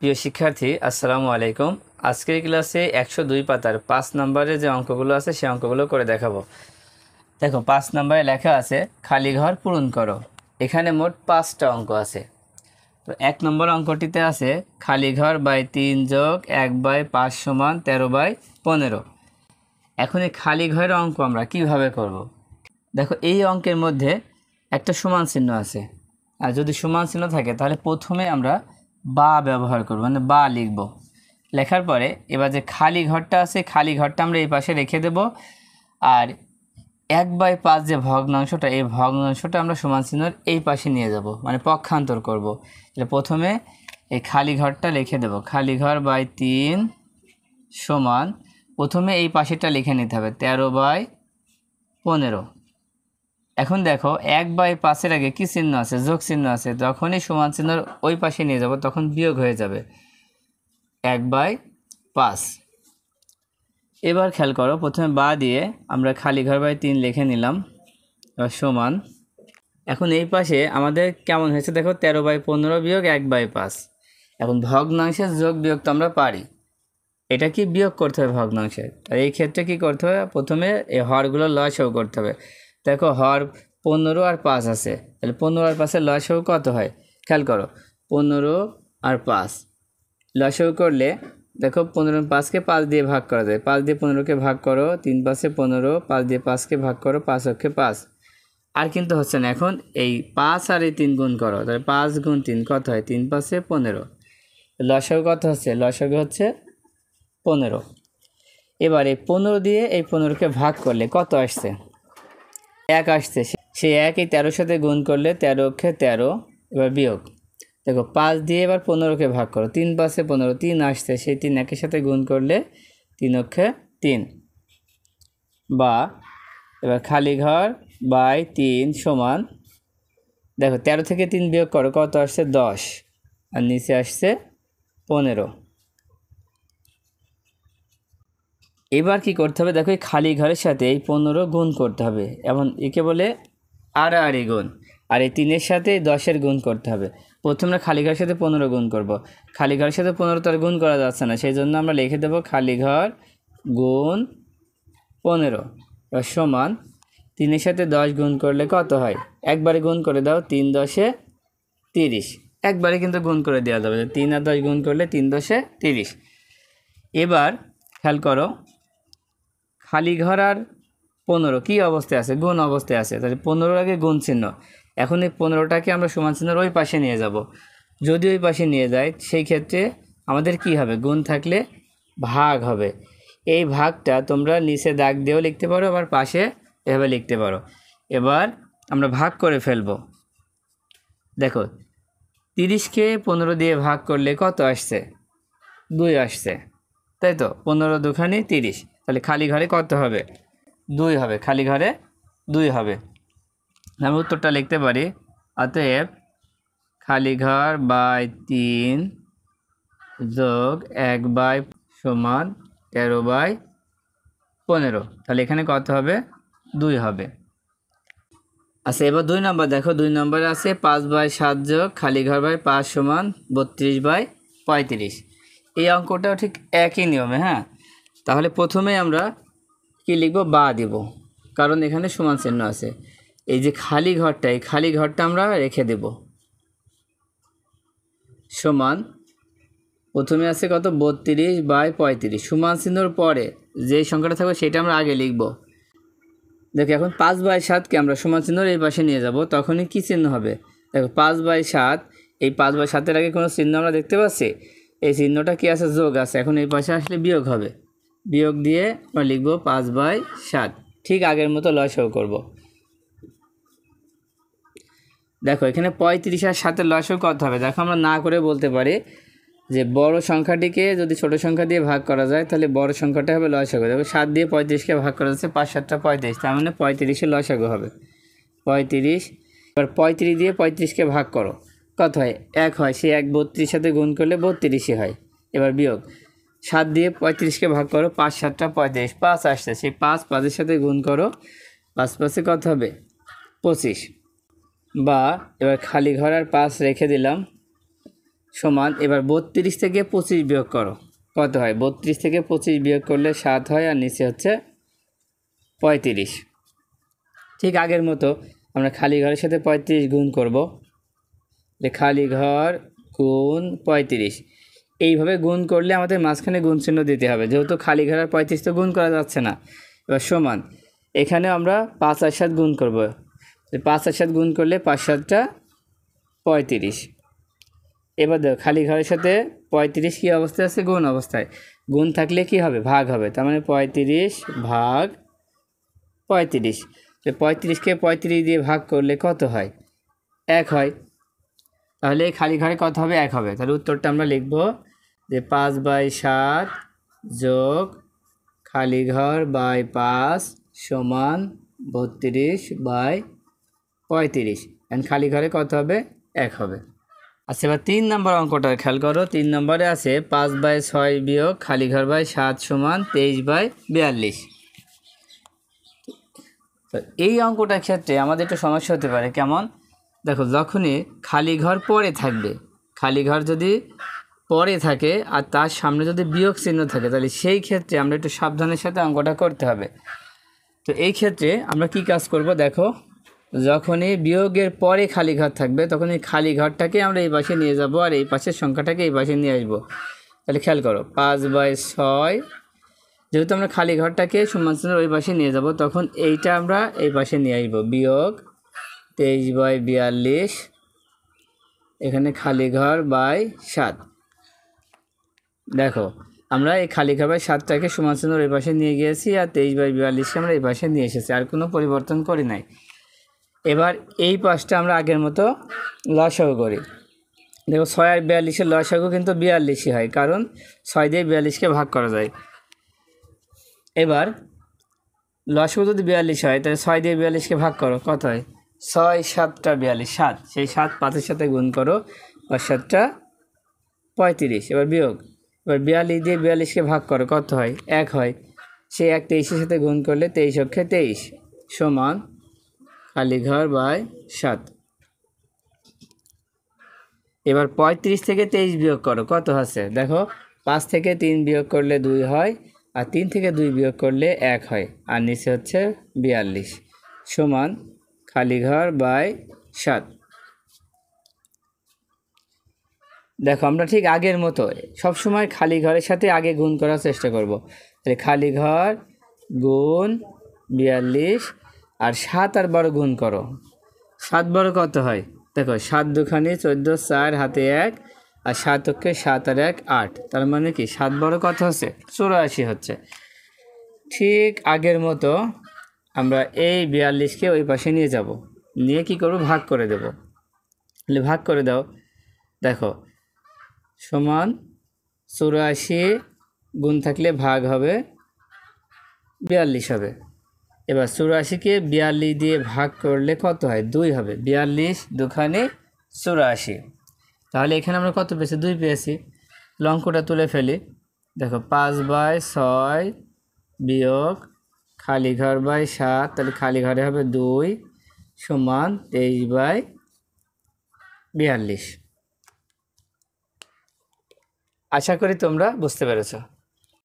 প্রিয় শিক্ষার্থী, আসসালামু আলাইকুম। আজকের ক্লাসে 102 পাতার 5 নম্বরে যে অঙ্কগুলো আছে সেই অঙ্কগুলো করে দেখাবো। দেখো, 5 নম্বরে লেখা আছে খালি ঘর পূরণ করো। এখানে মোট 5টা অঙ্ক আছে। তো 1 নম্বর অঙ্কটিতে আছে খালি ঘর বাই 3 যোগ 1 বাই 5 সমান 13 বাই 15। এখন এই খালি ঘরের অঙ্ক আমরা কিভাবে করব? দেখো, এই অঙ্কের মধ্যে একটা সমান চিহ্ন আছে, আর যদি সমান চিহ্ন থাকে তাহলে প্রথমে আমরা বা ব্যবহার করব, মানে বা লিখব। লেখার পরে এবার যে খালি ঘরটা আছে, খালি ঘরটা আমরা এই পাশে রেখে দেব। আর 1/5 যে ভগ্নাংশটা, এই ভগ্নাংশটা আমরা সমান চিহ্নের এই পাশে নিয়ে যাব, মানে পক্ষান্তর করব। তাহলে প্রথমে এই খালি ঘরটা লিখে দেব, খালি ঘর বাই 3 সমান, প্রথমে এই পাশেটা লিখে নিতে হবে 13/15। এখন দেখো 1/5-এর আগে কি চিহ্ন আছে? যোগ চিহ্ন আছে। যখনই সমান চিহ্নের ওই পাশে নিয়ে যাব তখন বিয়োগ হয়ে যাবে 1/5। এবার খেয়াল করো, প্রথমে বা দিয়ে আমরা খালি ঘর বাই 3 লিখে নিলাম, এবার সমান। এখন এই পাশে আমাদের কেমন হয়েছে দেখো, 13/15 বিয়োগ 1/5। এখন ভগ্নাংশের যোগ বিয়োগ তো আমরা পারি, এটা কি বিয়োগ করতে হবে ভগ্নাংশের। আর এই ক্ষেত্রে কি করতে হবে, প্রথমে এই হরগুলো লসাগু করতে হবে। দেখো, হর 15 আর 5 আছে, তাহলে 15 আর 5-এর লসাগু কত হয়? খেয়াল করো, 15 আর 5 লসাগু করলে দেখো 15 5-কে 5 দিয়ে ভাগ করা যায়। 5 দিয়ে 15-কে ভাগ করো, 3 5-এ 15, 5 দিয়ে 5-কে ভাগ করো, 5 অক্ষে 5। আর কিন্তু হচ্ছে না। এখন এই 5 আর এই 3 গুণ করো, তাহলে 5 গুণ 3 কত হয়? 3 5-এ 15। লসাগু কত হচ্ছে? লসাগু হচ্ছে 15। এবার এই 15 দিয়ে এই 15-কে ভাগ করলে কত আসছে? 1 আসছে। সেই 1 এই 13-র সাথে গুণ করলে 13 অক্ষে 13। এবার বিয়োগ। দেখো, 5 দিয়ে এবার 15-কে ভাগ করো, 3 5-এ 15, 3 আসছে। সেই 3 1-এর সাথে গুণ করলে 3 অক্ষে 3। বা এবার খালি ঘর বাই 3 সমান, দেখো 13 থেকে 3 বিয়োগ করো, কত আসছে? 10। আর নিচে আসছে 15। এবার কি করতে হবে? দেখো, এই খালি ঘরের সাথে এই 15 গুণ করতে হবে, এবং একে বলে আড়াআড়ি গুণ। আর এই 3-এর সাথে 10-এর গুণ করতে হবে। প্রথমে আমরা খালি ঘরের সাথে 15 গুণ করব। খালি ঘরের সাথে 15 তো আর গুণ করা যাচ্ছে না, সেই জন্য আমরা লিখে দেবো খালি ঘর গুণ 15 সমান 3-এর সাথে 10 গুণ করলে কত হয়? একবারে গুণ করে দাও, 3 10-এ 30। একবারে কিন্তু গুণ করে দেওয়া যাবে, 3 আর 10 গুণ করলে 3 10-এ 30। এবার খেয়াল করো, খালি ঘর আর 15 কী অবস্থায় আছে? গুণ অবস্থায় আছে। তাহলে 15-র আগে গুণ চিহ্ন। এখন এই 15টাকে আমরা সমান চিহ্নের ওই পাশে নিয়ে যাব। যদি ওই পাশে নিয়ে যায় সেই ক্ষেত্রে আমাদের কি হবে? গুণ থাকলে ভাগ হবে। এই ভাগটা তোমরা নিচে দাগ দিয়েও লিখতে পারো, আবার পাশে এভাবে লিখতে পারো। এবার আমরা ভাগ করে ফেলব। দেখো, 30-কে 15 দিয়ে ভাগ করলে কত আসছে? 2 আসছে, তাই তো? 15 দুখানি 30, তাহলে খালি ঘরে কত হবে? 2 হবে। খালি ঘরে 2 হবে। আমি উত্তরটা লিখতে পারি, অতএব খালি ঘর বাই 3 যোগ 1/, সমান 13/15। তাহলে এখানে কত হবে? 2 হবে। আচ্ছা, এবার 2 নম্বর দেখো, 2 নম্বরে আছে 5/7 যোগ খালি ঘর বাই 5 সমান 32/35। এই অঙ্কটাও ঠিক একই নিয়মে। হ্যাঁ, তাহলে প্রথমে আমরা কি লিখব? বা দিব, কারণ এখানে সমান চিহ্ন আছে। এই যে খালি ঘরটা, এই খালি ঘরটা আমরা রেখে দেব, সমান প্রথমে আছে কত? 32/35। সমান চিহ্নর পরে যেই সংখ্যাটা থাকবে সেটা আমরা আগে লিখব। দেখো, এখন 5/7-কে আমরা সমান চিহ্নের এই পাশে নিয়ে যাব, তখনই কি চিহ্ন হবে? দেখো, 5/7, এই 5/7-এর আগে কোনো চিহ্ন আমরা দেখতে পাচ্ছি? এই চিহ্নটা কি আছে? যোগ আছে। এখন এই পাশে আসলে বিয়োগ হবে। বিয়োগ দিয়ে আমরা লিখব 5/7। ঠিক আগের মতো লসাগু করব। দেখো, এখানে 35 আর 7-এর লসাগু কত হবে? দেখো, আমরা না করে বলতে পারি যে বড় সংখ্যাটিকে যদি ছোট সংখ্যা দিয়ে ভাগ করা যায় তাহলে বড় সংখ্যাটা হবে লসাগু। দেখো, 7 দিয়ে 35-কে ভাগ করা যাচ্ছে, 5 7 35, তার মানে 35-এর লসাগু হবে 35। এবার 35 দিয়ে 35-কে ভাগ করো, কত হয়? 1 হয়। সেই 1 32-এর সাথে গুণ করলে 32-ই হয়। এবার বিয়োগ, 7 দিয়ে 35-কে ভাগ করো, 5 7 35, 5 আসছে। সেই 5 5-এর সাথে গুণ করো, 5 5-এ কত হবে? 25। বা এবার খালি ঘর আর 5 রেখে দিলাম, সমান এবার 32 থেকে 25 বিয়োগ করো, কত হয়? 32 থেকে 25 বিয়োগ করলে 7 হয়, আর নিচে হচ্ছে 35। ঠিক আগের মতো আমরা খালি ঘরের সাথে 35 গুণ করব, যে খালি ঘর গুণ 35। এইভাবে গুণ করলে আমাদের মাঝখানে গুণ চিহ্ন দিতে হবে, যেহেতু খালি ঘর আর 35 তো গুণ করা যাচ্ছে না। এবার সমান এখানে আমরা 5 আর 7 গুণ করব, 5 আর 7 গুণ করলে 5 7টা 35। এবার দেখো খালি ঘরের সাথে 35 কী অবস্থায় আছে? গুণ অবস্থায়। গুণ থাকলে কি হবে? ভাগ হবে। তার মানে 35 ভাগ 35। 35কে 35 দিয়ে ভাগ করলে কত হয়? 1 হয়। তাহলে খালি ঘরে কত হবে? 1 হবে। তাহলে উত্তরটা আমরা লিখব যে 5/7 যোগ খালি ঘর বাই 5 সমান 32/35। অ্যান্ড খালি ঘরে কত হবে? 1 হবে। আচ্ছা, এবার 3 নম্বর অঙ্কটা খেয়াল করো। 3 নম্বরে আছে 5/6 বিয়োগ খালি ঘর বাই 7 সমান 23/42। তো এই অঙ্কটার ক্ষেত্রে আমাদের একটু সমস্যা হতে পারে। কেমন? দেখো, যখনই খালি ঘর পরে থাকবে, খালি ঘর যদি পরে থাকে আর তার সামনে যদি বিয়োগ চিহ্ন থাকে, তাহলে সেই ক্ষেত্রে আমরা একটু সাবধানের সাথে অঙ্কটা করতে হবে। তো এই ক্ষেত্রে আমরা কি কাজ করব? দেখো, যখনই বিয়োগের পরে খালি ঘর থাকবে তখন এই খালি ঘরটাকে আমরা এই পাশে নিয়ে যাব, আর এই পাশের সংখ্যাটাকে এই পাশে নিয়ে আসবো। তাহলে খেয়াল করো, 5/6, যেহেতু আমরা খালি ঘরটাকে সমান চিহ্ন ওই পাশে নিয়ে যাব, তখন এইটা আমরা এই পাশে নিয়ে আসবো, বিয়োগ 23/42। এখানে খালি ঘর বাই 7। দেখো, আমরা এই খালি ঘর বাই 7টাকে সমান চিহ্ন এই পাশে নিয়ে গিয়েছি, আর 23/42কে আমরা এই পাশে নিয়ে এসেছি, আর কোনো পরিবর্তন করি নাই। এবার এই পাশটা আমরা আগের মতো লসাগু করি। দেখো, 6 আর 42-এর লসাগু কিন্তু 42ই হয়, কারণ 6 দিয়ে 42কে ভাগ করা যায়। এবার লসাগু যদি 42 হয়, তাহলে 6 দিয়ে 42কে ভাগ করো, কত হয়? 6 7টা 42, 7। সেই 7 5-এর সাথে গুণ করো, আর 7টা 35। এবার বিয়োগ, এবার 42 দিয়ে 42কে ভাগ করো, কত হয়? 1 হয়। সেই 1 23-এর সাথে গুণ করলে 23 অক্ষে 23 সমান খালি ঘর বাই 7। এবার 35 থেকে 23 বিয়োগ করো, কত আছে? দেখো, 5 থেকে 3 বিয়োগ করলে 2 হয়, আর 3 থেকে 2 বিয়োগ করলে 1 হয়, আর নিচে হচ্ছে 42 সমান খালি ঘর বাই 7। দেখো, আমরা ঠিক আগের মতো সবসময় খালি ঘরের সাথে আগে গুণ করার চেষ্টা করব। তাহলে খালি ঘর গুণ 42, আর 7 আর 12 গুণ করো। 7 12 কত হয়? দেখো, 7 2 14, 4 হাতে 1, আর 7 অক্ষে 7 আর 1 8। তার মানে কি 7 12 কত হচ্ছে? 84 হচ্ছে। ঠিক আগের মতো আমরা এই 42কে ওই পাশে নিয়ে যাব, নিয়ে কি করব? ভাগ করে দেব। তাহলে ভাগ করে দাও। দেখো, সমান 84, গুণ থাকলে ভাগ হবে 42 হবে। এবার 84কে 42 দিয়ে ভাগ করলে কত হয়? 2 হবে। 42 2 84। তাহলে এখানে আমরা কত পেয়েছি? 2 পেয়েছি। অঙ্কটা তুলে ফেলি। দেখো, 5/6 বিয়োগ খালি ঘর বাই 7, তাহলে খালি ঘরে হবে 2 সমান 23/42। আশা করি তোমরা বুঝতে পেরেছো।